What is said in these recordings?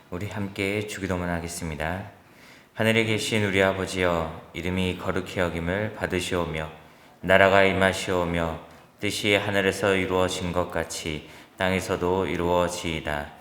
우리 함께 주기도문 하겠습니다. 하늘에 계신 우리 아버지여, 이름이 거룩히 여김을 받으시오며 나라가 임하시오며 뜻이 하늘에서 이루어진 것 같이 땅에서도 이루어지이다.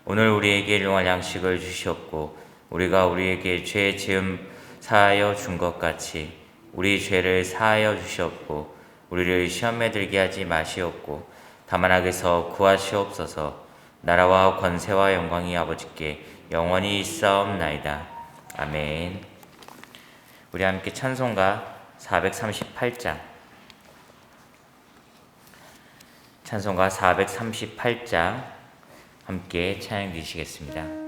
오늘 우리에게 일용할 양식을 주시옵고 우리가 우리에게 죄 지음 사하여 준 것 같이 우리 죄를 사하여 주시옵고 우리를 시험에 들게 하지 마시옵고 다만 악에서 구하시옵소서. 나라와 권세와 영광이 아버지께 영원히 있사옵나이다. 아멘. 우리 함께 찬송가 438장, 찬송가 438장 함께 찬양 드리시겠습니다.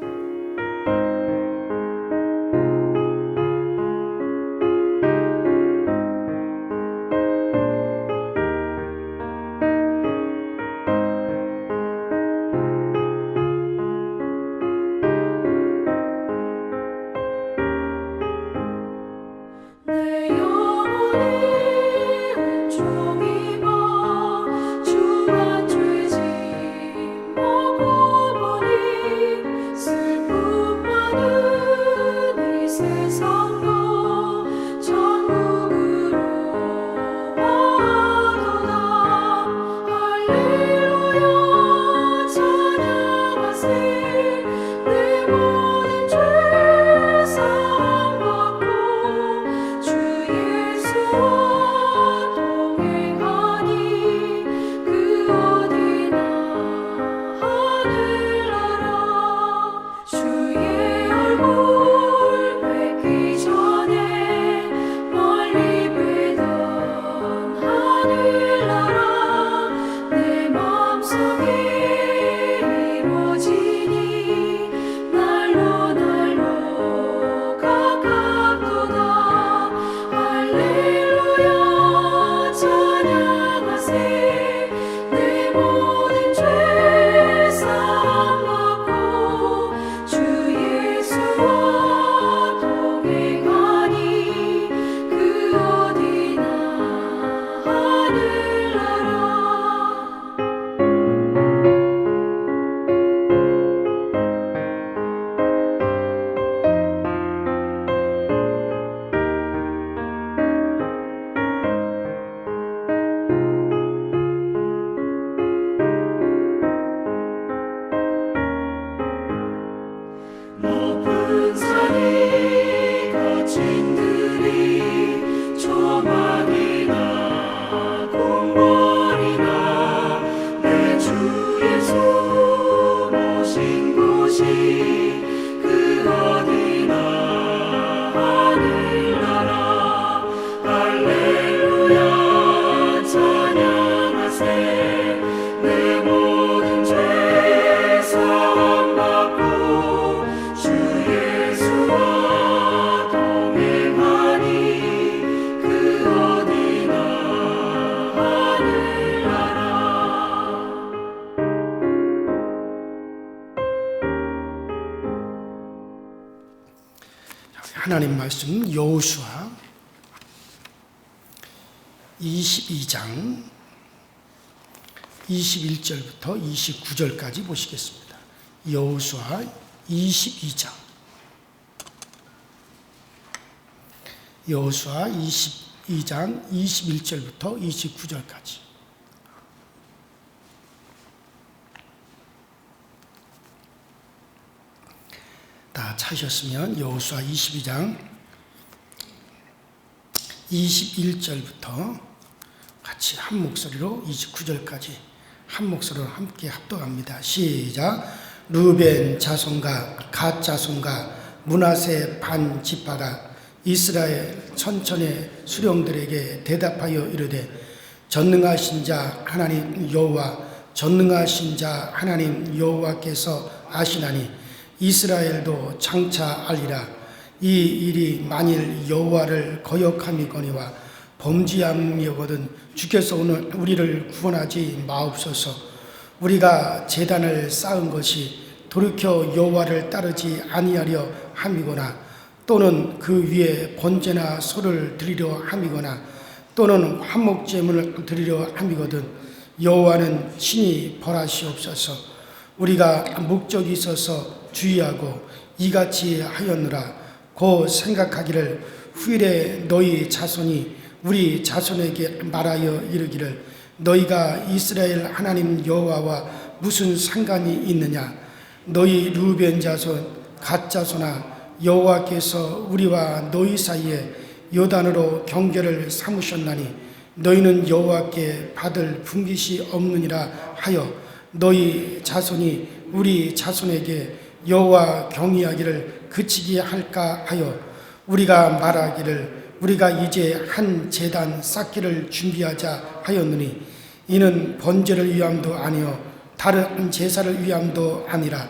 하나님 말씀 여호수아 22장 21절부터 29절까지 보시겠습니다. 여호수아 22장, 여호수아 22장 21절부터 29절까지. 다 찾으셨으면 여호수아 22장 21절부터 같이 한 목소리로 29절까지 한 목소리로 함께 합독합니다. 시작. 루벤 자손과 갓 자손과 므낫세 반 지파가 이스라엘 천천의 수령들에게 대답하여 이르되, 전능하신 자 하나님 여호와, 전능하신 자 하나님 여호와께서 아시나니 이스라엘도 장차 알리라. 이 일이 만일 여호와를 거역함이거니와 범죄함이거든 주께서 오늘 우리를 구원하지 마옵소서. 우리가 제단을 쌓은 것이 돌이켜 여호와를 따르지 아니하려 함이거나, 또는 그 위에 번제나 소를 드리려 함이거나, 또는 화목제물을 드리려 함이거든 여호와는 친히 벌하시옵소서. 우리가 목적이 있어서 주의하고 이같이 하였느라. 고 생각하기를 후일에 너희 자손이 우리 자손에게 말하여 이르기를 너희가 이스라엘 하나님 여호와와 무슨 상관이 있느냐. 너희 루벤 자손 갓 자손아, 여호와께서 우리와 너희 사이에 요단으로 경계를 삼으셨나니 너희는 여호와께 받을 분깃이 없느니라 하여 너희 자손이 우리 자손에게 여호와 경외하기를 그치게 할까 하여 우리가 말하기를 우리가 이제 한 제단 쌓기를 준비하자 하였느니 이는 번제를 위함도 아니요 다른 제사를 위함도 아니라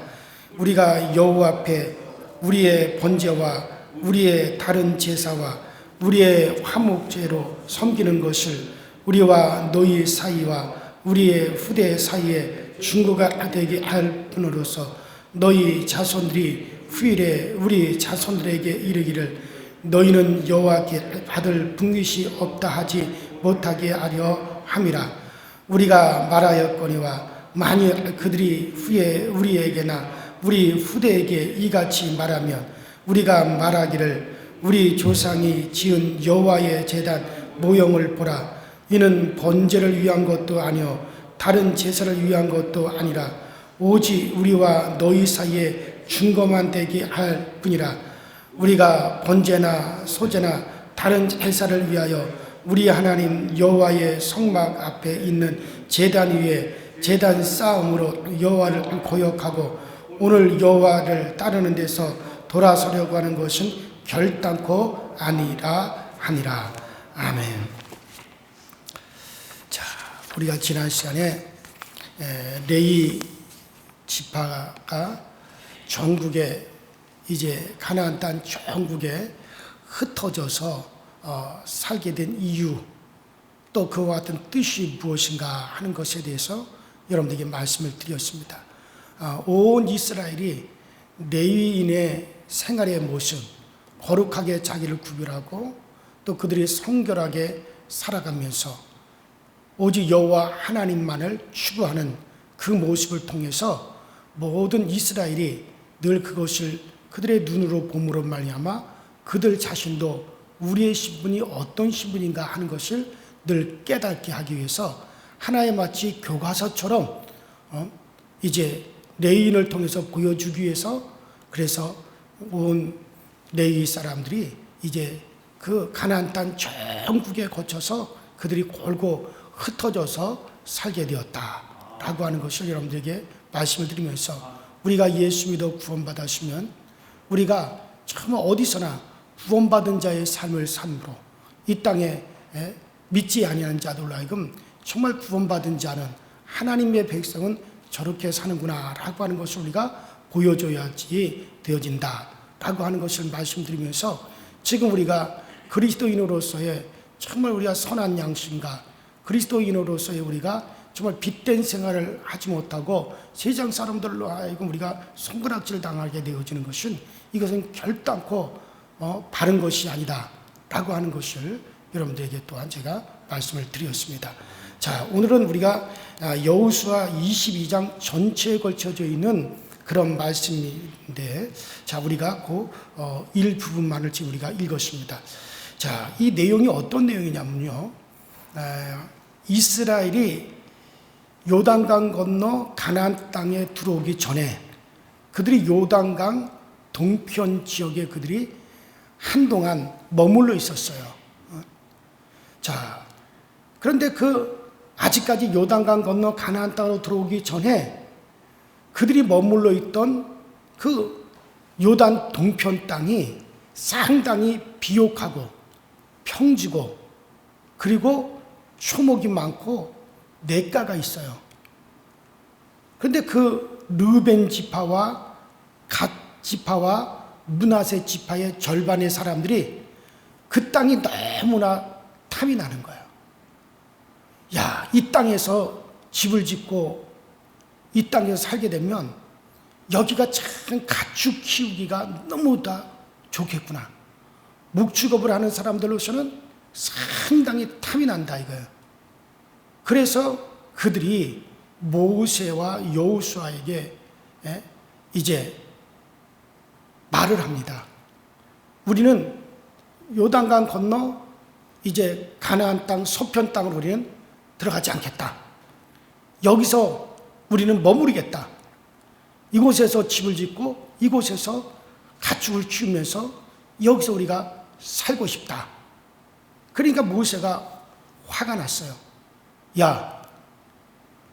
우리가 여호와 앞에 우리의 번제와 우리의 다른 제사와 우리의 화목제로 섬기는 것을 우리와 너희 사이와 우리의 후대 사이에 중고가 되게 할 뿐으로서 너희 자손들이 후일에 우리 자손들에게 이르기를 너희는 여호와께 받을 분깃이 없다 하지 못하게 하려 함이라. 우리가 말하였거니와 만일 그들이 후에 우리에게나 우리 후대에게 이같이 말하면 우리가 말하기를 우리 조상이 지은 여호와의 제단 모형을 보라. 이는 번제를 위한 것도 아니요 다른 제사를 위한 것도 아니라 오직 우리와 너희 사이에 중거만 되게 할 뿐이라. 우리가 번제나 소제나 다른 제사를 위하여 우리 하나님 여호와의 성막 앞에 있는 제단 위에 제단 쌓음으로 여호와를 고역하고 오늘 여호와를 따르는 데서 돌아서려고 하는 것은 결단코 아니라 하니라. 아멘. 자, 우리가 지난 시간에 레위 지파가 전국에 이제 가나안 땅 전국에 흩어져서 살게 된 이유, 또 그와 같은 뜻이 무엇인가 하는 것에 대해서 여러분들에게 말씀을 드렸습니다. 온 이스라엘이 레위인의 생활의 모습, 거룩하게 자기를 구별하고 또 그들이 성결하게 살아가면서 오직 여호와 하나님만을 추구하는 그 모습을 통해서 모든 이스라엘이 늘 그것을 그들의 눈으로 봄으로 말미암아 그들 자신도 우리의 신분이 어떤 신분인가 하는 것을 늘 깨닫게 하기 위해서 하나의 마치 교과서처럼 이제 레위인을 통해서 보여주기 위해서 그래서 온 레위 사람들이 이제 그 가나안 땅 전국에 거쳐서 그들이 골고 흩어져서 살게 되었다라고 하는 것을 여러분들에게 말씀을 드리면서 우리가 예수 믿어 구원받았으면 우리가 정말 어디서나 구원받은 자의 삶을 삶으로 이 땅에 믿지 아니하는 자들로 하여금 정말 구원받은 자는 하나님의 백성은 저렇게 사는구나 라고 하는 것을 우리가 보여줘야지 되어진다라고 하는 것을 말씀드리면서 지금 우리가 그리스도인으로서의 정말 우리가 선한 양심과 그리스도인으로서의 우리가 정말 빛된 생활을 하지 못하고 세상 사람들로 하여금 우리가 손가락질 당하게 되어지는 것은 이것은 결단코 바른 것이 아니다 라고 하는 것을 여러분들에게 또한 제가 말씀을 드렸습니다. 자, 오늘은 우리가 여호수아 22장 전체에 걸쳐져 있는 그런 말씀인데, 자, 우리가 그 일부분만을 지금 우리가 읽었습니다. 자, 이 내용이 어떤 내용이냐면요, 이스라엘이 요단강 건너 가나안 땅에 들어오기 전에 그들이 요단강 동편 지역에 그들이 한동안 머물러 있었어요. 자, 그런데 아직까지 요단강 건너 가나안 땅으로 들어오기 전에 그들이 머물러 있던 그 요단 동편 땅이 상당히 비옥하고 평지고 그리고 초목이 많고 냇가가 있어요. 그런데 그 르벤 지파와 갓 지파와 므낫세 지파의 절반의 사람들이 그 땅이 너무나 탐이 나는 거예요. 야, 이 땅에서 집을 짓고 이 땅에서 살게 되면 여기가 참 가축 키우기가 너무 다 좋겠구나. 목축업을 하는 사람들로서는 상당히 탐이 난다 이거예요. 그래서 그들이 모세와 여호수아에게 이제 말을 합니다. 우리는 요단강 건너 이제 가나안 땅 서편 땅으로 우리는 들어가지 않겠다. 여기서 우리는 머무르겠다. 이곳에서 집을 짓고 이곳에서 가축을 키우면서 여기서 우리가 살고 싶다. 그러니까 모세가 화가 났어요. 야,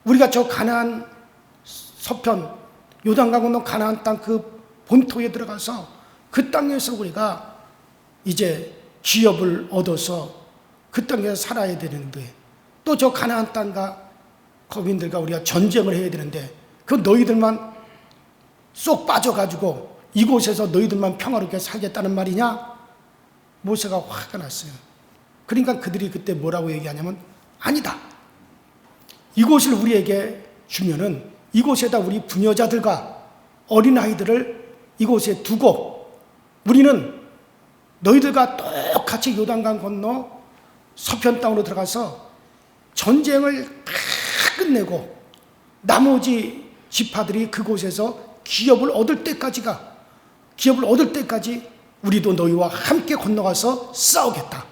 우리가 저 가나안 서편 요단강 건너 가나안 땅 그 본토에 들어가서 그 땅에서 우리가 이제 기업을 얻어서 그 땅에서 살아야 되는데 또 저 가나안 땅과 거민들과 우리가 전쟁을 해야 되는데 그 너희들만 쏙 빠져가지고 이곳에서 너희들만 평화롭게 살겠다는 말이냐? 모세가 화가 났어요. 그러니까 그들이 그때 뭐라고 얘기하냐면 아니다. 이곳을 우리에게 주면은 이곳에다 우리 부녀자들과 어린아이들을 이곳에 두고 우리는 너희들과 똑같이 요단강 건너 서편 땅으로 들어가서 전쟁을 다 끝내고 나머지 지파들이 그곳에서 기업을 얻을 때까지 우리도 너희와 함께 건너가서 싸우겠다.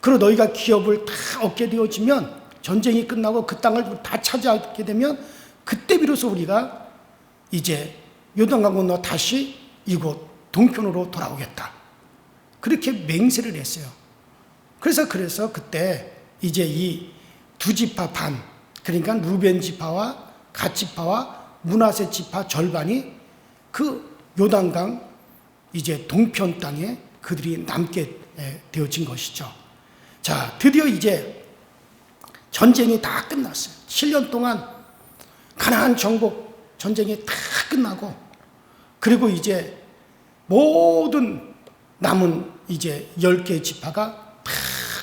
그리고 너희가 기업을 다 얻게 되어지면 전쟁이 끝나고 그 땅을 다 차지하게 되면 그때 비로소 우리가 이제 요단강 건너 다시 이곳 동편으로 돌아오겠다. 그렇게 맹세를 했어요. 그래서 그때 이제 이 두 지파 반, 그러니까 루벤 지파와 갓 지파와 므낫세 지파 절반이 그 요단강 이제 동편 땅에 그들이 남게 되어진 것이죠. 자, 드디어 이제 전쟁이 다 끝났어요. 7년 동안 가나안 정복 전쟁이 다 끝나고 그리고 이제 모든 남은 이제 10개 지파가 다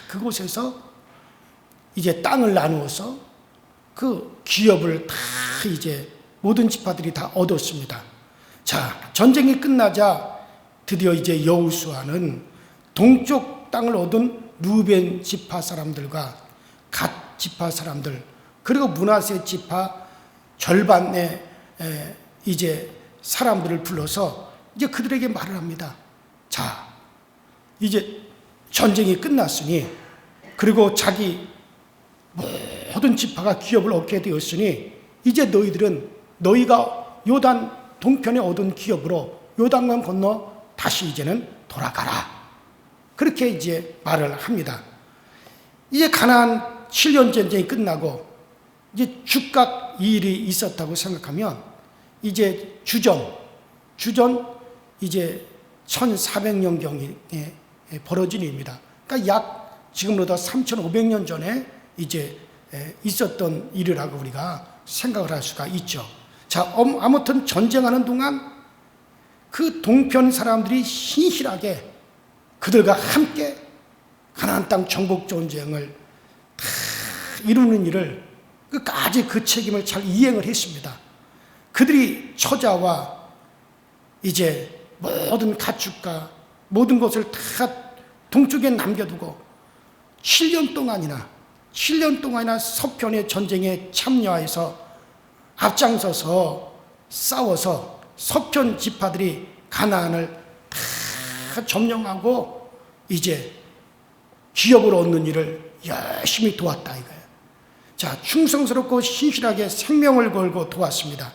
그곳에서 이제 땅을 나누어서 그 기업을 다 이제 모든 지파들이 다 얻었습니다. 자, 전쟁이 끝나자 드디어 이제 여호수아는 동쪽 땅을 얻은 루벤 지파 사람들과 갓 지파 사람들 그리고 므낫세 지파 절반의 이제 사람들을 불러서 이제 그들에게 말을 합니다. 자, 이제 전쟁이 끝났으니 그리고 자기 모든 지파가 기업을 얻게 되었으니 이제 너희가 요단 동편에 얻은 기업으로 요단강 건너 다시 이제는 돌아가라. 그렇게 이제 말을 합니다. 이제 가나안 7년 전쟁이 끝나고 이제 죽각 이 일이 있었다고 생각하면 이제 주전 이제 1400년경에 벌어진 일입니다. 그러니까 약 지금보다 3500년 전에 이제 있었던 일이라고 우리가 생각을 할 수가 있죠. 자, 아무튼 전쟁하는 동안 그 동편 사람들이 신실하게 그들과 함께 가나안 땅 정복 전쟁을 다 이루는 일을 끝까지 그 책임을 잘 이행을 했습니다. 그들이 처자와 이제 모든 가축과 모든 것을 다 동쪽에 남겨두고 7년 동안이나 서편의 전쟁에 참여해서 앞장서서 싸워서 서편 지파들이 가나안을 다 점령하고 이제 기업을 얻는 일을 열심히 도왔다 이거예요. 자, 충성스럽고 신실하게 생명을 걸고 도왔습니다.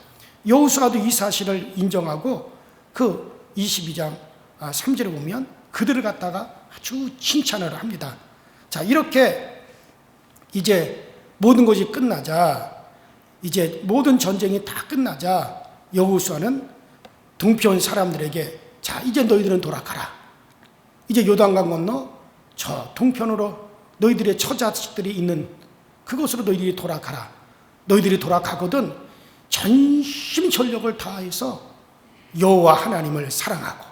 여호수아도 이 사실을 인정하고 그 22장 3절에 보면 그들을 갖다가 아주 칭찬을 합니다. 자, 이렇게 이제 모든 것이 끝나자 이제 모든 전쟁이 다 끝나자 여호수아는 동편 사람들에게 자, 이제 너희들은 돌아가라. 이제 요단강 건너 저 동편으로 너희들의 처자식들이 있는 그곳으로 너희들이 돌아가라. 너희들이 돌아가거든 전심전력을 다해서 여호와 하나님을 사랑하고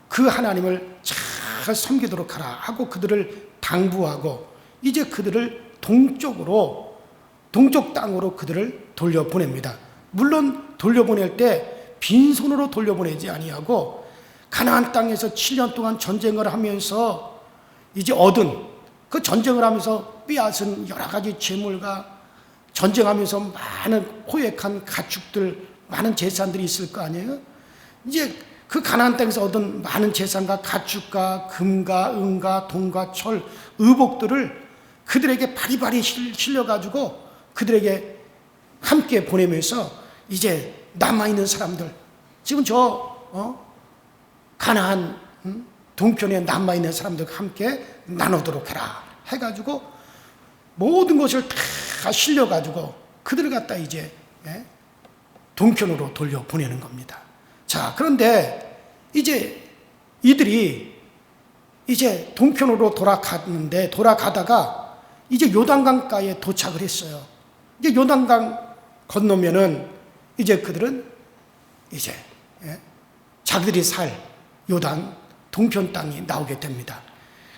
그 하나님을 잘 섬기도록 하라 하고 그들을 당부하고 이제 그들을 동쪽 땅으로 그들을 돌려보냅니다. 물론 돌려보낼 때 빈손으로 돌려보내지 아니하고 가나안 땅에서 7년 동안 전쟁을 하면서 이제 얻은 그 전쟁을 하면서 빼앗은 여러 가지 재물과 전쟁하면서 많은 호액한 가축들, 많은 재산들이 있을 거 아니에요? 이제 그 그 가나안 땅에서 얻은 많은 재산과 가축과 금과 은과 동과 철, 의복들을 그들에게 바리바리 실려가지고 그들에게 함께 보내면서 이제 남아있는 사람들, 지금 가나안 동편에 남아있는 사람들과 함께 나누도록 해라 해가지고 모든 것을 다 실려가지고 그들을 갖다 이제 동편으로 돌려보내는 겁니다. 자, 그런데 이제 이들이 이제 동편으로 돌아가다가 이제 요단강가에 도착을 했어요. 이제 요단강 건너면은 이제 그들은 이제 자기들이 살 요단 동편 땅이 나오게 됩니다.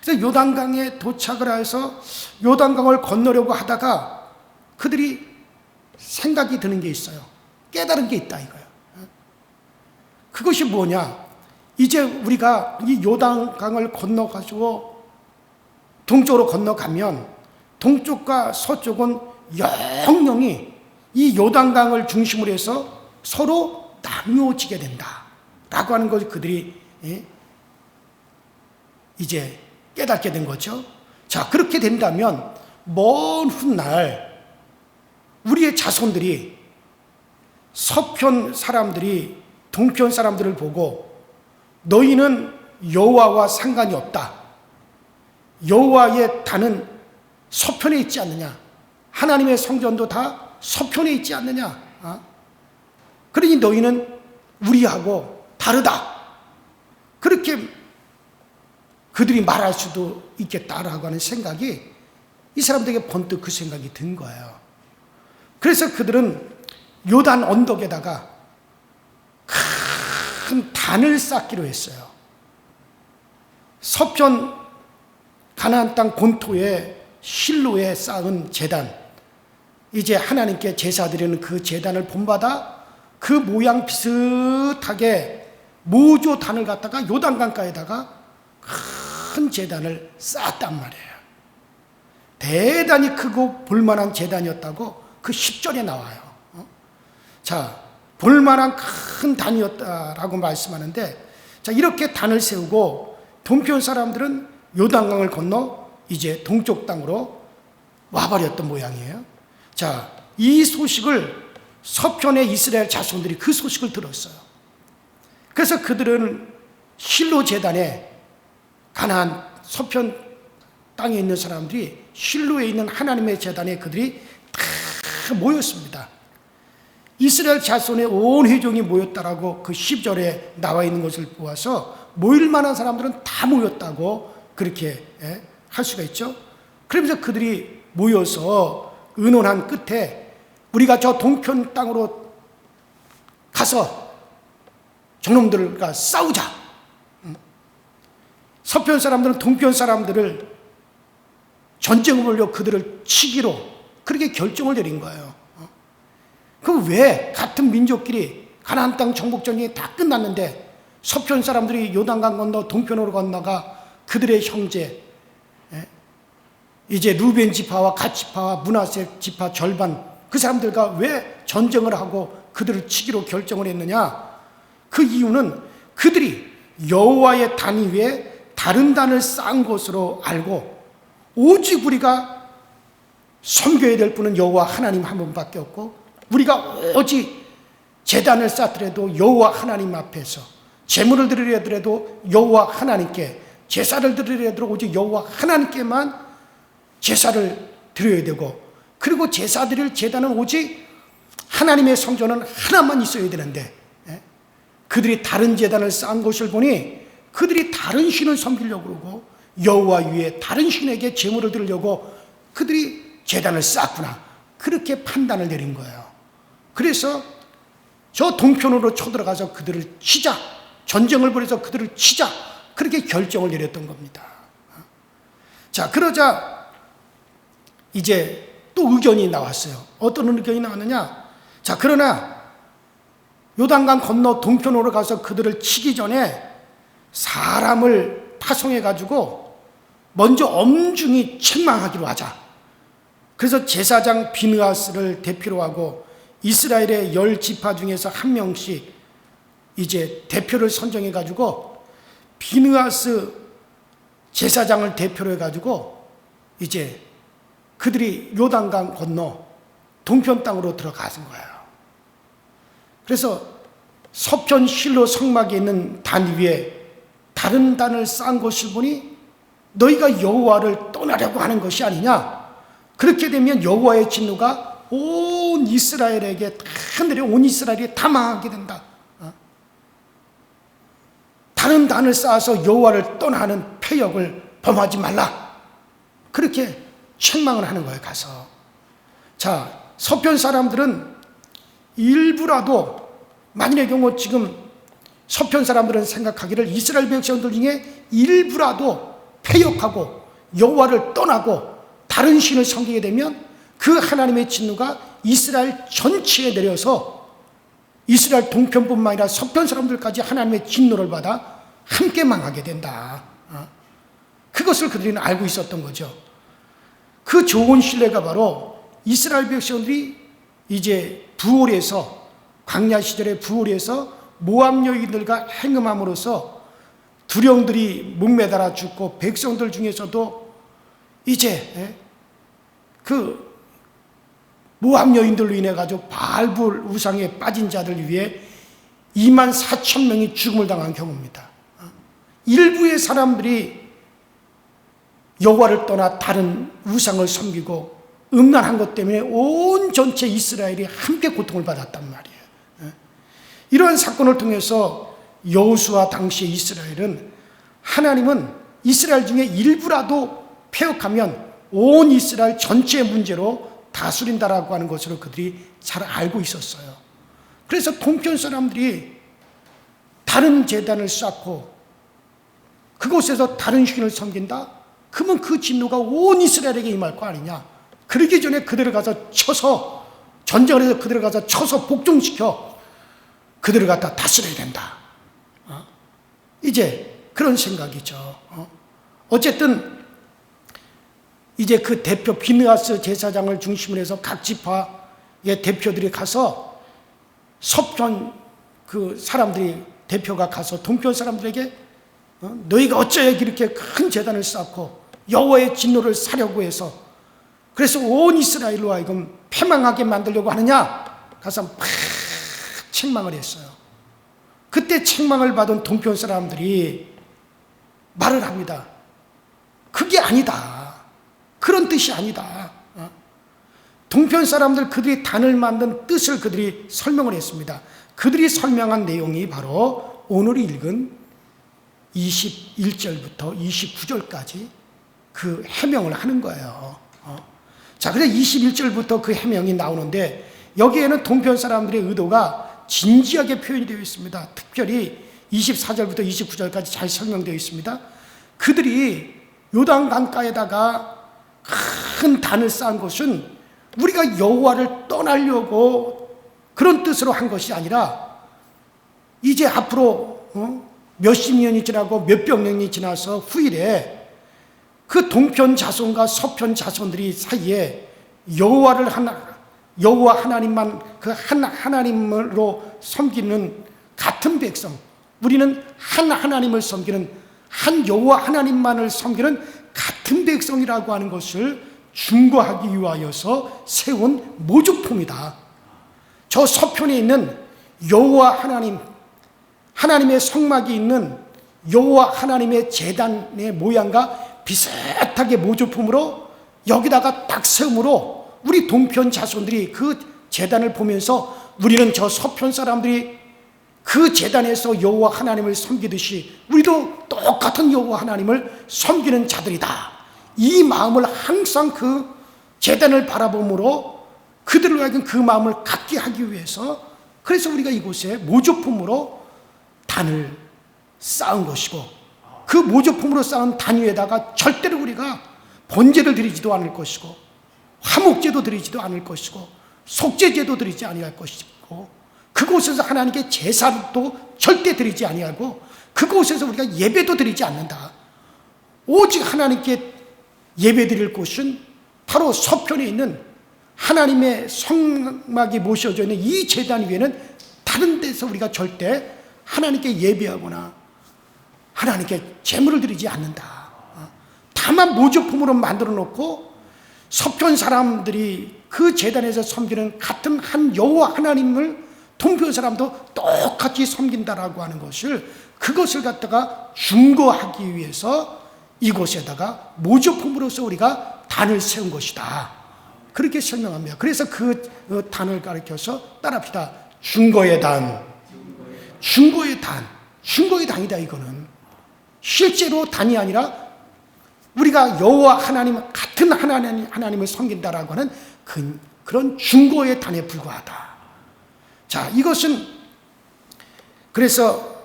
그래서 요단강에 도착을 해서 요단강을 건너려고 하다가 그들이 생각이 드는 게 있어요. 깨달은 게 있다 이거예요. 그것이 뭐냐? 이제 우리가 이 요단강을 건너가지고 동쪽으로 건너가면 동쪽과 서쪽은 영영이 이 요단강을 중심으로 해서 서로 나누어지게 된다라고 하는 것을 그들이 이제 깨닫게 된 거죠. 자, 그렇게 된다면 먼 훗날 우리의 자손들이 서편 사람들이 동편 사람들을 보고 너희는 여호와와 상관이 없다. 여호와의 단은 서편에 있지 않느냐. 하나님의 성전도 다 서편에 있지 않느냐. 그러니 너희는 우리하고 다르다. 그렇게 그들이 말할 수도 있겠다라고 하는 생각이 이 사람들에게 번뜩 그 생각이 든 거예요. 그래서 그들은 요단 언덕에다가 큰 단을 쌓기로 했어요. 서편 가나안 땅 본토에 실로에 쌓은 제단, 이제 하나님께 제사 드리는 그 제단을 본받아 그 모양 비슷하게 모조 단을 갖다가 요단강가에다가 큰 제단을 쌓았단 말이에요. 대단히 크고 볼만한 제단이었다고 그 10절에 나와요. 자, 볼만한 큰 단이었다라고 말씀하는데, 자, 이렇게 단을 세우고 동편 사람들은 요단강을 건너 이제 동쪽 땅으로 와버렸던 모양이에요. 자, 이 소식을 서편의 이스라엘 자손들이 그 소식을 들었어요. 그래서 그들은 실로 제단에 가나안 서편 땅에 있는 사람들이 실로에 있는 하나님의 제단에 그들이 다 모였습니다. 이스라엘 자손의 온 회종이 모였다라고 그 10절에 나와 있는 것을 보아서 모일 만한 사람들은 다 모였다고 그렇게 할 수가 있죠. 그러면서 그들이 모여서 의논한 끝에 우리가 저 동편 땅으로 가서 저놈들과 싸우자. 서편 사람들은 동편 사람들을 전쟁을 벌려 그들을 치기로 그렇게 결정을 내린 거예요. 그 왜 같은 민족끼리 가나안 땅 정복전이 다 끝났는데 서편 사람들이 요단강 건너 동편으로 건너가 그들의 형제 이제 루벤 지파와 갓 지파와 므낫세 지파 절반 그 사람들과 왜 전쟁을 하고 그들을 치기로 결정을 했느냐? 그 이유는 그들이 여호와의 단 위에 다른 단을 쌓은 것으로 알고 오직 우리가 섬겨야 될 분은 여호와 하나님 한 분밖에 없고 우리가 오직 제단을 쌓더라도 여호와 하나님 앞에서 제물을 드리려더라도 여호와 하나님께 제사를 드리려더라도 오직 여호와 하나님께만 제사를 드려야 되고 그리고 제사 드릴 제단은 오직 하나님의 성전은 하나만 있어야 되는데 그들이 다른 제단을 쌓은 것을 보니 그들이 다른 신을 섬기려고 그러고 여호와 위에 다른 신에게 제물을 드리려고 그들이 제단을 쌓았구나 그렇게 판단을 내린 거예요. 그래서 저 동편으로 쳐들어가서 그들을 치자 전쟁을 벌여서 그들을 치자 그렇게 결정을 내렸던 겁니다. 자, 그러자 이제 또 의견이 나왔어요. 어떤 의견이 나왔느냐? 자, 그러나 요단강 건너 동편으로 가서 그들을 치기 전에 사람을 파송해 가지고 먼저 엄중히 책망하기로 하자. 그래서 제사장 비느하스를 대표로 하고 이스라엘의 10지파 중에서 한 명씩 이제 대표를 선정해 가지고 비느하스 제사장을 대표로 해 가지고 이제 그들이 요단강 건너 동편 땅으로 들어가는 거예요. 그래서 서편 실로 성막에 있는 단 위에 다른 단을 쌓은 것을 보니 너희가 여호와를 떠나려고 하는 것이 아니냐. 그렇게 되면 여호와의 진노가 온 이스라엘에게 다 내려 온 이스라엘이 다 망하게 된다. 다른 단을 쌓아서 여호와를 떠나는 패역을 범하지 말라. 그렇게 책망을 하는 거예요. 가서. 자, 서편 사람들은 일부라도 만일의 경우 지금 서편 사람들은 생각하기를 이스라엘 백성들 중에 일부라도 패역하고 여호와를 떠나고 다른 신을 섬기게 되면 그 하나님의 진노가 이스라엘 전체에 내려서 이스라엘 동편뿐만 아니라 서편 사람들까지 하나님의 진노를 받아 함께 망하게 된다. 그것을 그들은 알고 있었던 거죠. 그 좋은 신뢰가 바로 이스라엘 백성들이 이제 부올에서 광야 시절의 부올에서 모압 여인들과 행음함으로써 두령들이 목매달아 죽고 백성들 중에서도 이제 그 모압 여인들로 인해 가지고 바알불 우상에 빠진 자들 위해 24,000명이 죽음을 당한 경우입니다. 일부의 사람들이 여호와를 떠나 다른 우상을 섬기고 음란한 것 때문에 온 전체 이스라엘이 함께 고통을 받았단 말이에요. 이러한 사건을 통해서 여호수아 당시의 이스라엘은 하나님은 이스라엘 중에 일부라도 패역하면 온 이스라엘 전체의 문제로 다스린다라고 하는 것으로 그들이 잘 알고 있었어요. 그래서 동편 사람들이 다른 제단을 쌓고 그곳에서 다른 신을 섬긴다? 그러면 그 진노가 온 이스라엘에게 임할 거 아니냐. 그러기 전에 그들을 가서 쳐서 전쟁을 해서 그들을 가서 쳐서 복종시켜 그들을 갖다 다스려야 된다. 이제 그런 생각이죠. 어쨌든 이제 그 대표 비느하스 제사장을 중심으로 해서 각 지파의 대표들이 가서 서편 그 사람들이 대표가 가서 동편 사람들에게 너희가 어찌하여 이렇게 큰 제단을 쌓고 여호와의 진노를 사려고 해서 그래서 온 이스라엘로 하여금 패망하게 만들려고 하느냐 가서 막 책망을 했어요. 그때 책망을 받은 동편 사람들이 말을 합니다. 그게 아니다. 그런 뜻이 아니다. 동편 사람들 그들이 단을 만든 뜻을 그들이 설명을 했습니다. 그들이 설명한 내용이 바로 오늘 읽은 21절부터 29절까지 그 해명을 하는 거예요. 자, 그래서 21절부터 그 해명이 나오는데 여기에는 동편 사람들의 의도가 진지하게 표현이 되어 있습니다. 특별히 24절부터 29절까지 잘 설명되어 있습니다. 그들이 요단강가에다가 큰 단을 쌓은 것은 우리가 여호와를 떠나려고 그런 뜻으로 한 것이 아니라 이제 앞으로 몇십 년이 지나고 몇백 년이 지나서 후일에 그 동편 자손과 서편 자손들이 사이에 여호와 하나님만 그 하나님으로 섬기는 같은 백성, 우리는 한 하나님을 섬기는 한 여호와 하나님만을 섬기는 같은 백성이라고 하는 것을 증거하기 위하여서 세운 모조품이다. 저 서편에 있는 여호와 하나님, 하나님의 성막이 있는 여호와 하나님의 제단의 모양과 비슷하게 모조품으로 여기다가 딱 세움으로 우리 동편 자손들이 그 제단을 보면서 우리는 저 서편 사람들이 그 제단에서 여호와 하나님을 섬기듯이 우리도 똑같은 여호와 하나님을 섬기는 자들이다. 이 마음을 항상 그 제단을 바라봄으로 그들로 하여금 그 마음을 갖게 하기 위해서 그래서 우리가 이곳에 모조품으로 단을 쌓은 것이고 그 모조품으로 쌓은 단 위에다가 절대로 우리가 번제를 드리지도 않을 것이고 화목제도 드리지도 않을 것이고 속죄제도 드리지 아니할 것이고 그곳에서 하나님께 제사도 절대 드리지 아니하고 그곳에서 우리가 예배도 드리지 않는다. 오직 하나님께 예배 드릴 곳은 바로 서편에 있는 하나님의 성막이 모셔져 있는 이 제단 위에는 다른 데서 우리가 절대 하나님께 예배하거나 하나님께 제물을 드리지 않는다. 다만 모조품으로 만들어 놓고 서편 사람들이 그 제단에서 섬기는 같은 한 여호와 하나님을 동편 사람도 똑같이 섬긴다라고 하는 것을, 그것을 갖다가 증거하기 위해서 이곳에다가 모조품으로서 우리가 단을 세운 것이다. 그렇게 설명합니다. 그래서 그 단을 가리켜서 따라합시다. 증거의 단. 증거의 단. 증거의 단이다. 이거는 실제로 단이 아니라 우리가 여호와 하나님, 같은 하나님을 섬긴다라고 하는 그런 증거의 단에 불과하다. 자, 이것은 그래서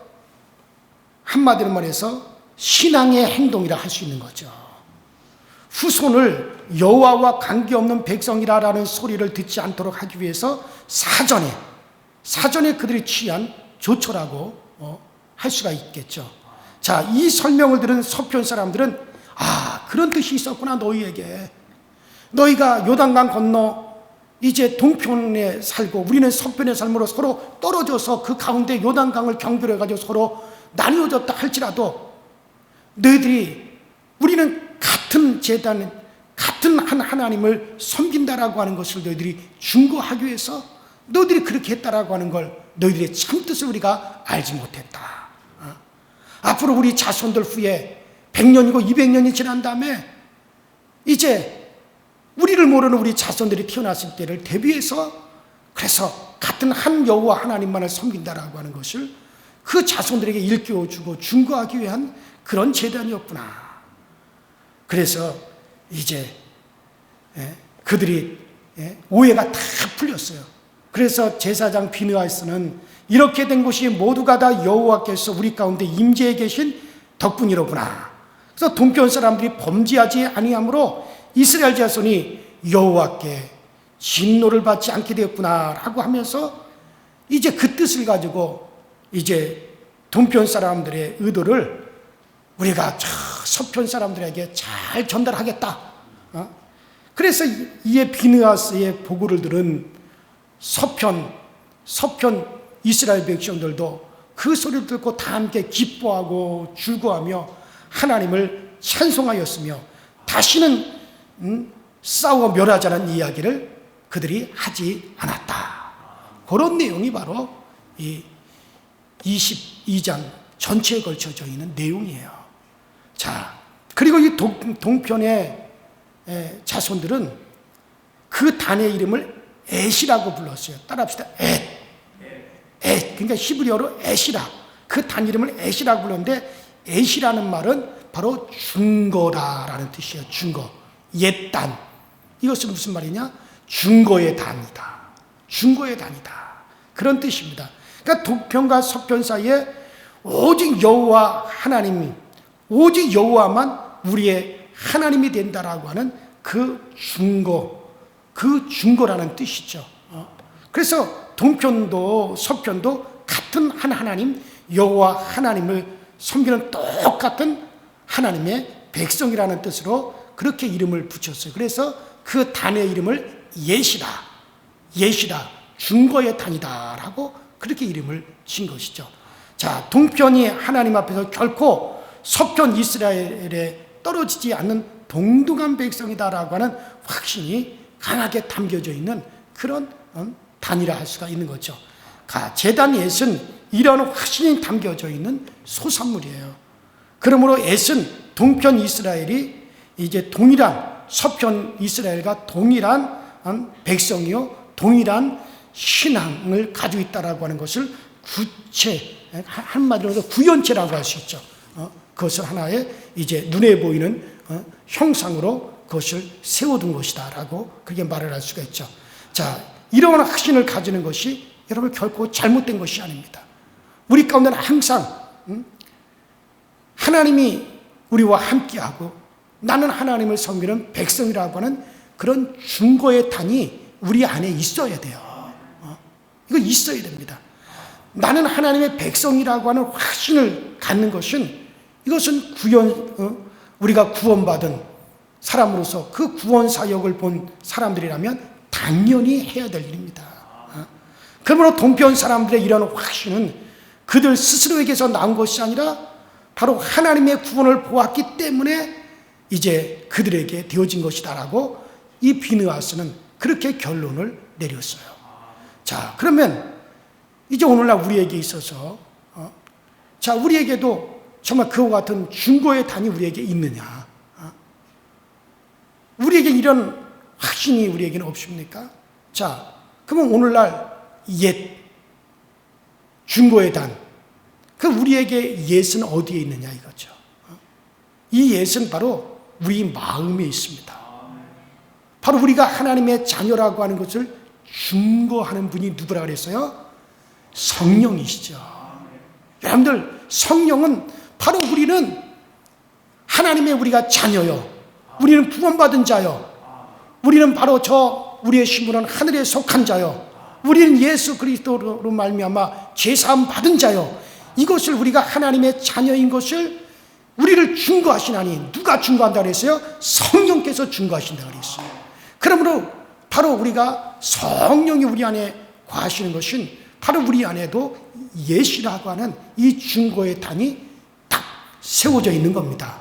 한마디로 말해서 신앙의 행동이라 할 수 있는 거죠. 후손을 여호와와 관계없는 백성이라는 소리를 듣지 않도록 하기 위해서 사전에 그들이 취한 조처라고 할 수가 있겠죠. 자, 이 설명을 들은 서편 사람들은 그런 뜻이 있었구나. 너희에게, 너희가 요단강 건너 이제 동편에 살고 우리는 서편에 살므로 서로 떨어져서 그 가운데 요단강을 경계로 해가지고 서로 나뉘어졌다 할지라도 너희들이, 우리는 같은 제단, 같은 한 하나님을 섬긴다라고 하는 것을 너희들이 증거하기 위해서 너희들이 그렇게 했다라고 하는 걸, 너희들의 참뜻을 우리가 알지 못했다. 앞으로 우리 자손들 후에 100년이고 200년이 지난 다음에 이제 우리를 모르는 우리 자손들이 태어났을 때를 대비해서, 그래서 같은 한 여호와 하나님만을 섬긴다라고 하는 것을 그 자손들에게 일깨워주고 증거하기 위한 그런 제단이었구나. 그래서 이제 그들이 오해가 다 풀렸어요. 그래서 제사장 비느하스는 이렇게 된 것이 모두가 다 여호와께서 우리 가운데 임재해 계신 덕분이로구나. 그래서 동편 사람들이 범죄하지 아니하므로 이스라엘 자손이 여호와께 진노를 받지 않게 되었구나라고 하면서 이제 그 뜻을 가지고 이제 동편 사람들의 의도를 우리가 저 서편 사람들에게 잘 전달하겠다. 그래서 이에 비느하스의 보고를 들은 서편 이스라엘 백성들도 그 소리를 듣고 다 함께 기뻐하고 즐거워하며 하나님을 찬송하였으며 다시는 싸워 멸하자는 이야기를 그들이 하지 않았다. 그런 내용이 바로 이 22장 전체에 걸쳐져 있는 내용이에요. 자, 그리고 이 동편의 자손들은 그 단의 이름을 엣이라고 불렀어요. 따라합시다. 엣. 그러니까 히브리어로 엣이라. 그 단 이름을 엣이라고 불렀는데, 엣이라는 말은 바로 증거다라는 뜻이에요. 증거. 옛단. 이것은 무슨 말이냐? 증거의 단이다. 증거의 단이다. 그런 뜻입니다. 그러니까 동편과 서편 사이에 오직 여호와 하나님이, 오직 여호와만 우리의 하나님이 된다라고 하는 그 증거라는 뜻이죠. 그래서 동편도 서편도 같은 한 하나님, 여호와 하나님을 섬기는 똑같은 하나님의 백성이라는 뜻으로 그렇게 이름을 붙였어요. 그래서 그 단의 이름을 옅이다, 증거의 단이다라고 그렇게 이름을 진 것이죠. 자, 동편이 하나님 앞에서 결코 서편 이스라엘에 떨어지지 않는 동등한 백성이다라고 하는 확신이 강하게 담겨져 있는 그런 단이라 할 수가 있는 거죠. 제단 엣은 이런 확신이 담겨져 있는 소산물이에요. 그러므로 엣은 동편 이스라엘이 이제 동일한, 서편 이스라엘과 동일한 백성이요, 동일한 신앙을 가지고 있다라고 하는 것을 한마디로 해서 구현체라고 할 수 있죠. 그것을 하나의 이제 눈에 보이는 형상으로 그것을 세워둔 것이다라고 그렇게 말을 할 수가 있죠. 자, 이러한 확신을 가지는 것이 여러분 결코 잘못된 것이 아닙니다. 우리 가운데는 항상 하나님이 우리와 함께하고 나는 하나님을 섬기는 백성이라고 하는 그런 증거의 단이 우리 안에 있어야 돼요. 이거 있어야 됩니다. 나는 하나님의 백성이라고 하는 확신을 갖는 것은, 이것은 우리가 구원받은 사람으로서 그 구원 사역을 본 사람들이라면 당연히 해야 될 일입니다. 그러므로 동편 사람들의 이런 확신은 그들 스스로에게서 나온 것이 아니라 바로 하나님의 구원을 보았기 때문에 이제 그들에게 되어진 것이다라고 이 비느하스는 그렇게 결론을 내렸어요. 자, 그러면 이제 오늘날 우리에게 있어서 자, 우리에게도 정말 그와 같은 중고의 단이 우리에게 있느냐? 우리에게 이런 확신이 우리에게는 없습니까? 자, 그러면 오늘날 옛 중고의 단, 그 우리에게 옛은 어디에 있느냐 이거죠. 이 옛은 바로 우리 마음에 있습니다. 바로 우리가 하나님의 자녀라고 하는 것을 증거하는 분이 누구라 그랬어요? 성령이시죠. 여러분들, 성령은 바로 우리는 하나님의 우리가 자녀요. 우리는 구원받은 자요. 우리는 바로 우리의 신분은 하늘에 속한 자요. 우리는 예수 그리스도로 말미암아 제사함 받은 자요. 이것을 우리가 하나님의 자녀인 것을 우리를 증거하시나니 누가 증거한다 그랬어요? 성령께서 증거하신다 그랬어요. 그러므로 바로 우리가 성령이 우리 안에 거하시는 것은 바로 우리 안에도 예시라고 하는 이 증거의 단이 딱 세워져 있는 겁니다.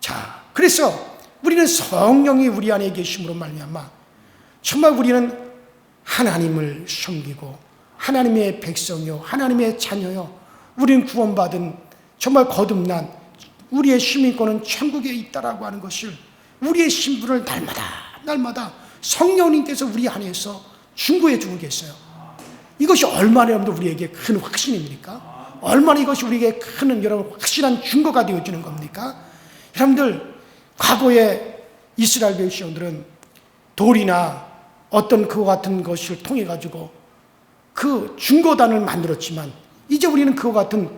자, 그래서 우리는 성령이 우리 안에 계심으로 말미암아 정말 우리는 하나님을 섬기고 하나님의 백성이요, 하나님의 자녀요, 우리는 구원받은 정말 거듭난 우리의 시민권은 천국에 있다라고 하는 것을 우리의 신분을 날마다 성령님께서 우리 안에서 증거해 주고 계세요. 이것이 얼마나 여러분들 우리에게 큰 확신입니까? 얼마나 이것이 우리에게 큰 여러분 확실한 증거가 되어주는 겁니까? 여러분들, 과거에 이스라엘 백성들은 돌이나 어떤 그와 같은 것을 통해 가지고 그 증거단을 만들었지만 이제 우리는 그와 같은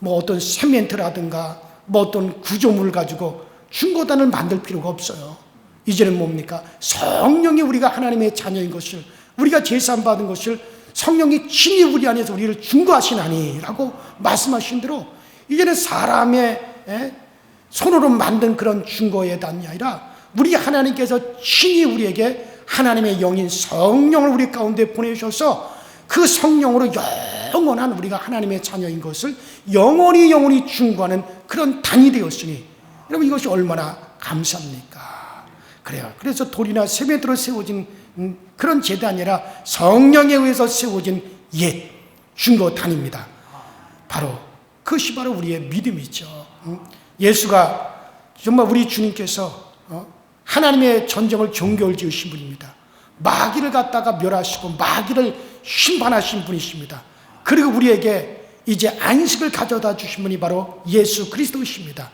어떤 세멘트라든가 어떤 구조물을 가지고 증거단을 만들 필요가 없어요. 이제는 뭡니까? 성령이 우리가 하나님의 자녀인 것을, 우리가 제사함 받은 것을 성령이 친히 우리 안에서 우리를 증거하시나니 라고 말씀하신 대로 이제는 사람의 손으로 만든 그런 증거의 단이 아니라 우리 하나님께서 친히 우리에게 하나님의 영인 성령을 우리 가운데 보내주셔서 그 성령으로 영원한 우리가 하나님의 자녀인 것을 영원히 증거하는 그런 단이 되었으니 여러분, 이것이 얼마나 감사합니까? 그래요. 그래서 돌이나 세면대로 세워진 그런 제단이 아니라 성령에 의해서 세워진 옛 증거단입니다. 바로 그것이 바로 우리의 믿음이죠. 예수가 정말 우리 주님께서 하나님의 전쟁을 종교를 지으신 분입니다. 마귀를 갖다가 멸하시고 마귀를 심판하신 분이십니다. 그리고 우리에게 이제 안식을 가져다 주신 분이 바로 예수 그리스도이십니다.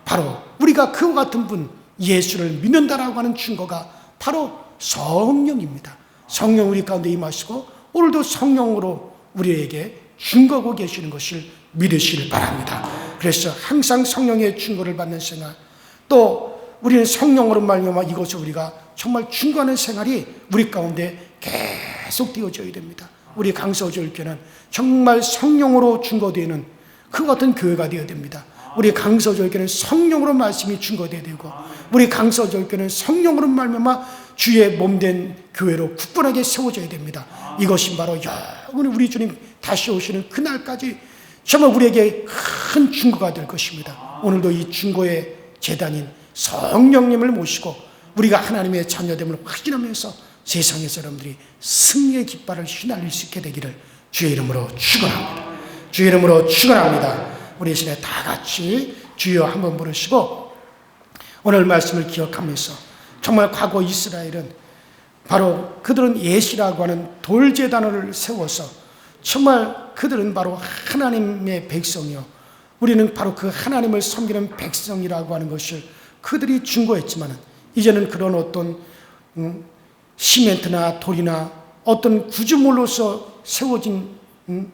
바로 우리가 그와 같은 분 예수를 믿는다라고 하는 증거가 바로 성령입니다. 성령 우리 가운데 임하시고 오늘도 성령으로 우리에게 증거하고 계시는 것을 믿으시길 바랍니다. 그래서 항상 성령의 증거를 받는 생활, 또 우리는 성령으로 말미암아 이것을 우리가 정말 증거하는 생활이 우리 가운데 계속 되어져야 됩니다. 우리 강서교회는 정말 성령으로 증거되는 그 같은 교회가 되어야 됩니다. 우리 강서교회는 성령으로 말씀이 증거되어야 되고, 우리 강서교회는 성령으로 말미암아 주의 몸된 교회로 굳건하게 세워져야 됩니다. 이것이 바로 영원히 우리 주님 다시 오시는 그날까지 정말 우리에게 큰 증거가 될 것입니다. 오늘도 이 증거의 제단인 성령님을 모시고 우리가 하나님의 자녀됨을 확신하면서 세상에서 여러분들이 승리의 깃발을 휘날릴 수 있게 되기를 주의 이름으로 축원합니다. 주의 이름으로 축원합니다. 우리 이 시간에 다 같이 주여 한번 부르시고 오늘 말씀을 기억하면서 정말 과거 이스라엘은 바로 그들은 예시라고 하는 돌제단을 세워서 정말 그들은 바로 하나님의 백성이요, 우리는 바로 그 하나님을 섬기는 백성이라고 하는 것을 그들이 증거했지만 이제는 그런 어떤 시멘트나 돌이나 어떤 구조물로서 세워진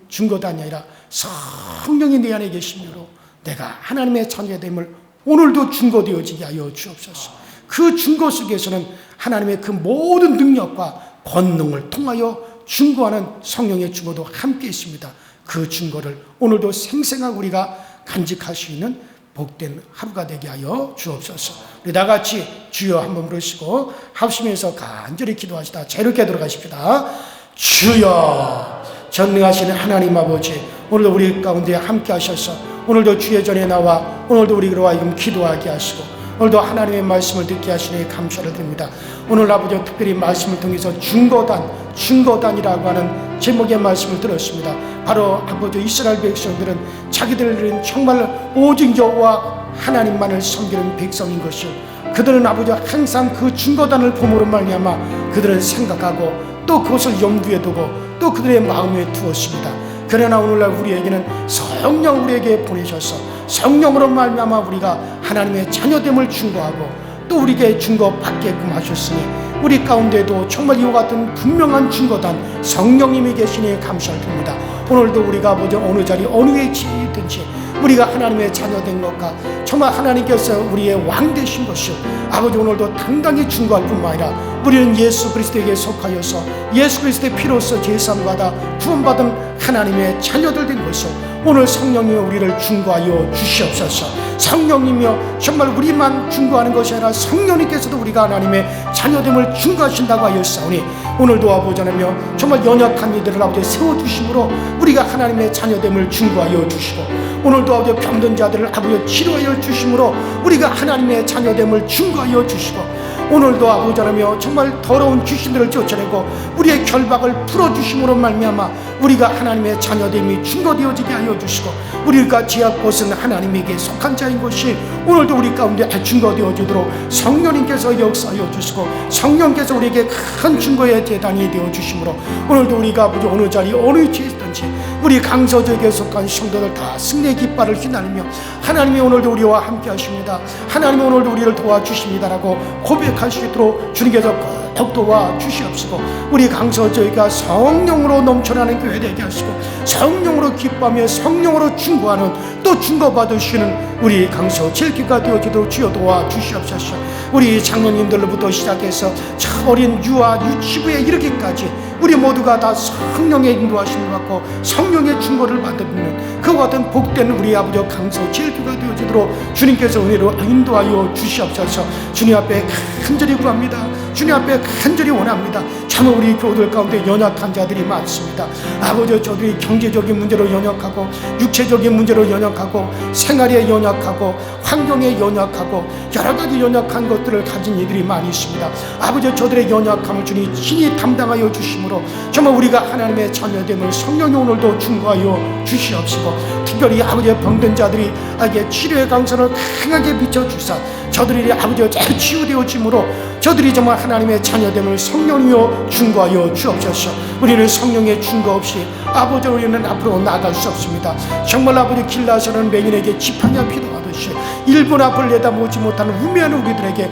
증거단이 아니라 성령이 내 안에 계심으로 내가 하나님의 자녀됨을 오늘도 증거되어지게 하여 주옵소서. 그 증거 속에서는 하나님의 그 모든 능력과 권능을 통하여 증거하는 성령의 증거도 함께 있습니다. 그 증거를 오늘도 생생하게 우리가 간직할 수 있는 복된 하루가 되게 하여 주옵소서. 우리 다 같이 주여 한번 부르시고 합심해서 간절히 기도하시다 자유롭게 들어가십시다. 주여, 전능하시는 하나님 아버지, 오늘도 우리 가운데 함께 하셔서 오늘도 주의 전에 나와 오늘도 우리로 하여금 기도하게 하시고 오늘도 하나님의 말씀을 듣게 하시니 감사를 드립니다. 오늘 아버지 특별히 말씀을 통해서 증거단이라고 하는 제목의 말씀을 들었습니다. 바로 아버지 이스라엘 백성들은 자기들은 정말 오직 여호와 하나님만을 섬기는 백성인 것이요, 그들은 아버지 항상 그 증거단을 봄으로 말미암아 그들은 생각하고 또 그것을 염두에 두고 또 그들의 마음에 두었습니다. 그러나 오늘날 우리에게는 성령 우리에게 보내셔서 성령으로 말미암아 우리가 하나님의 자녀됨을 증거하고 또 우리에게 증거받게끔 하셨으니 우리 가운데도 정말 이와 같은 분명한 증거단 성령님이 계시니 감사를 드립니다. 오늘도 우리가 아버지 어느 자리 어느 위치든지 우리가 하나님의 자녀된 것과 정말 하나님께서 우리의 왕 되신 것이요, 아버지 오늘도 당당히 증거할 뿐만 아니라 우리는 예수 그리스도에게 속하여서 예수 그리스도의 피로써 제사받아 구원받은 하나님의 자녀들 된 것이요, 오늘 성령님이 우리를 증거하여 주시옵소서. 성령님이여 정말 우리만 증거하는 것이 아니라 성령님께서도 우리가 하나님의 자녀됨을 증거하신다고 하였사오니 오늘도 아버지 하나며 정말 연약한 이들을 아버지 세워주심으로 우리가 하나님의 자녀됨을 증거하여 주시고 오늘도 아버지 병든 자들을 아버지 치료하여 주심으로 우리가 하나님의 자녀됨을 증거하여 주시고 오늘도 아버지 하나며 정말 더러운 귀신들을 쫓아내고 우리의 결박을 풀어주심으로 말미암아 우리가 하나님의 자녀됨이 증거되어지게 하여 주시고 우리가 지을 곳은 하나님에게 속한 자인 것이 오늘도 우리 가운데 증거되어지도록 성령님께서 역사하여 주시고 성령께서 우리에게 큰 증거의 대단이 되어주심으로 오늘도 우리가 아버지 어느 자리 어느 위치에 있든지 우리 강서지역에 속한 성도들 다 승리의 깃발을 휘날리며 하나님이 오늘도 우리와 함께 하십니다, 하나님이 오늘도 우리를 도와주십니다라고 고백할 수 있도록 주님께서 꼭 도와주시옵시고 우리 강서지역가 성령으로 넘쳐나는 교회 되게 하시고 성령으로 기뻐하며 성령으로 증거하는 또 증거받으시는 우리 강서지역가 되어지도록 주여 도와주시옵소서. 우리 장로님들로부터 시작해서 어린 유아 유치부에 이르기까지 우리 모두가 다 성령의 인도하심을 받고 성령의 증거를 받는 그와 같은 복된 우리 아버지 강서지역가 되어지도록 주님께서 은혜로 인도하여 주시옵소서. 주님 앞에 간절히 구합니다. 주님 앞에 간절히 원합니다. 참 우리 교우들 가운데 연약한 자들이 많습니다. 아버지 저들이 경제적인 문제로 연약하고 육체적인 문제로 연약하고 생활에 연약하고 환경에 연약하고 여러 가지 연약한 것들을 가진 이들이 많이 있습니다. 아버지 저들의 연약함을 주님 친히 담당하여 주심으로 정말 우리가 하나님의 자녀됨을 성령이 오늘도 증거하여 주시옵시고 특별히 아버지의 병든 자들이 아기의 치료의 강선을 강하게 비춰주사 저들이 아버지와 잘 치유되어짐으로 저들이 정말 하나님의 자녀됨을 성령이여 증거하여 주옵소서. 우리는 성령의 증거 없이 아버지 우리는 앞으로 나아갈 수 없습니다. 정말 아버지 길 나서는 맹인에게 지팡이가 필요하듯이 1분 앞을 내다보지 못하는 우매한 우리들에게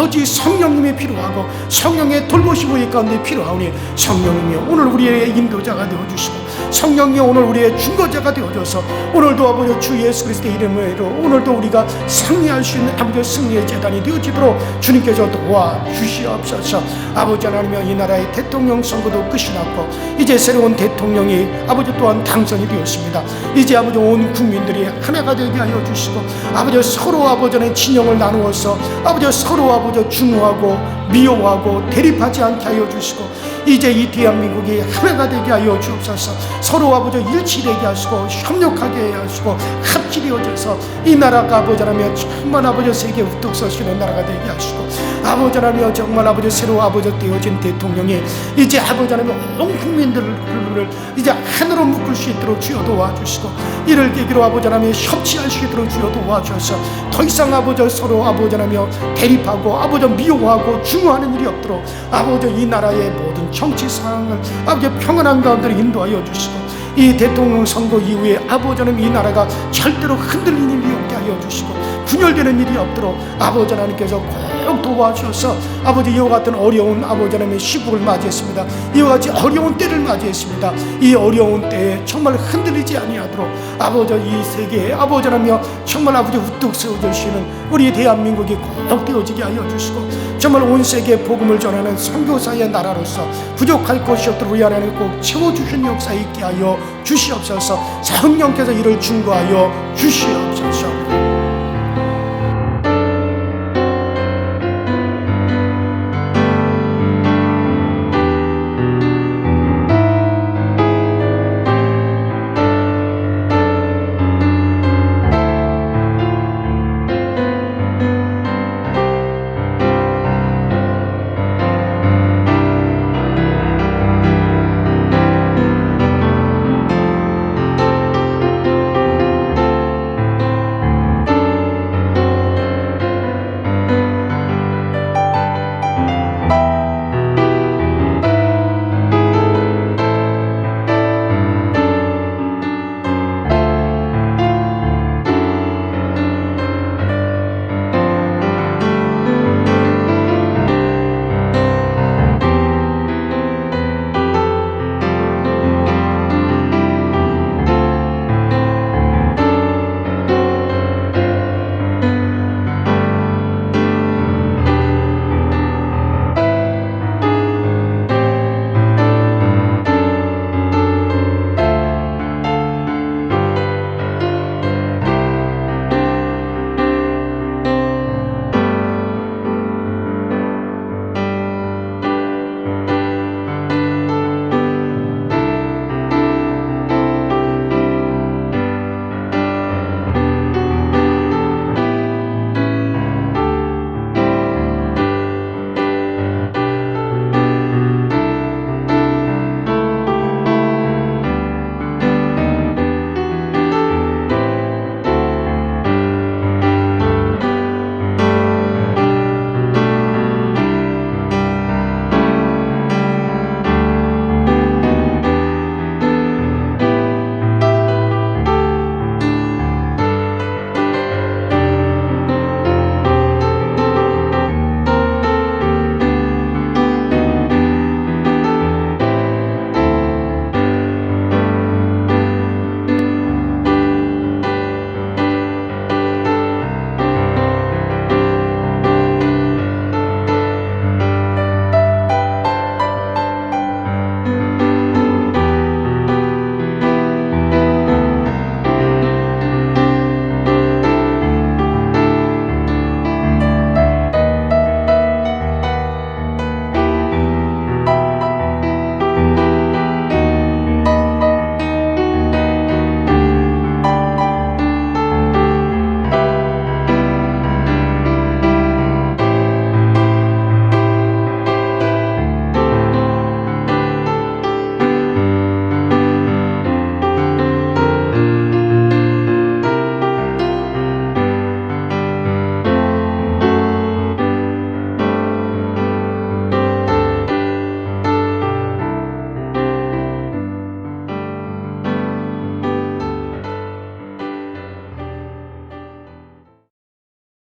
오직 성령님이 필요하고 성령의 돌보심 우리 가운데 필요하오니 성령님이여 오늘 우리의 인도자가 되어주시고 성령이 오늘 우리의 증거자가 되어줘서 오늘도 아버지 주 예수 그리스도의 이름으로 오늘도 우리가 승리할 수 있는 아버지 승리의 재단이 되어지도록 주님께서 도와주시옵소서. 아버지 하나님이여 이 나라의 대통령 선거도 끝이 났고 이제 새로운 대통령이 아버지 또한 당선이 되었습니다. 이제 아버지 온 국민들이 하나가 되게 하여 주시고 아버지 서로 아버지는 진영을 나누어서 아버지 서로 아버지 중요하고 미워하고 대립하지 않게 하여 주시고 이제 이 대한민국이 하나가 되게 하여 주옵소서. 서로 아버지 일치되게 하시고 협력하게 하시고 합치되어져서 이 나라가 아버지 하나며 정말 아버지 세계 우뚝 서시는 나라가 되게 하시고 아버지 하나며 정말 아버지 새로 아버지 되어진 대통령이 이제 아버지 하나며 온 국민들을 이제 하나로 묶을 수 있도록 주여 도와주시고 이를 계기로 아버지 하나며 협치할 수 있도록 주여 도와주셔서 더 이상 아버지 서로 아버지 하나며 대립하고 아버지 미워하고 중요하는 일이 없도록 아버지 이 나라의 모든 정치 상황을 아버지 평안한 가운데 인도하여 주시고 이 대통령 선거 이후에 아버지 하나님 이 나라가 절대로 흔들리는 일이 없게 하여 주시고 분열되는 일이 없도록 아버지 하나님께서 꼭 도와주셔서 아버지 이와 같은 어려운 아버지 하나님의 시국을 맞이했습니다. 이와 같이 어려운 때를 맞이했습니다. 이 어려운 때에 정말 흔들리지 아니하도록 아버지 이 세계에 아버지 하나며 정말 아버지 우뚝 세워주시는 우리 대한민국이 꼭 되어지게 하여 주시고 정말 온 세계에 복음을 전하는 선교사의 나라로서 부족할 것이 없도록 우리 하나님 꼭 채워주신 역사 있게 하여 주시옵소서. 성령께서 이를 증거하여 주시옵소서.